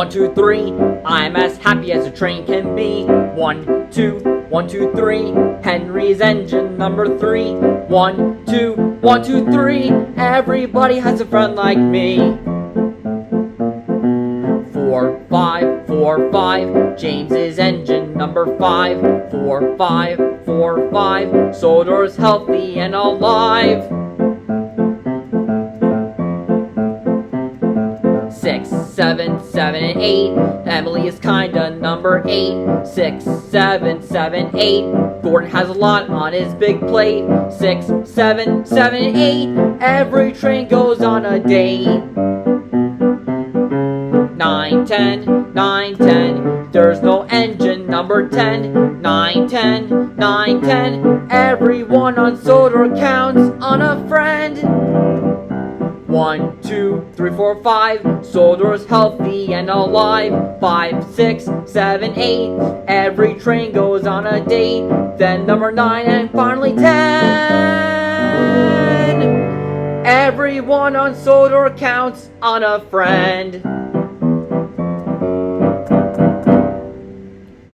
1, 2, 3. I'm as happy as a train can be. 1, 2, 1, 2, 3. Henry's engine number 3. 1, 2, 1, 2, 3. Everybody has a friend like me. 4, 5, 4, 5. James's engine number 5. 4, 5, 4, 5. Sodor's healthy and alive. 6, 7, 7, and 8. Emily is kinda number 8. 6, 7, 7, 8. Gordon has a lot on his big plate. 6, 7, 7, and 8. Every train goes on a date. 9, 10, 9, 10. There's no engine number 10. 9, 10, 9, 10. Everyone on Sodor counts on a friend. 1, 2, 3, 4, 5. Sodor's healthy and alive. 5, 6, 7, 8. Every train goes on a date. Then number 9 and finally 10. Everyone on Sodor counts on a friend.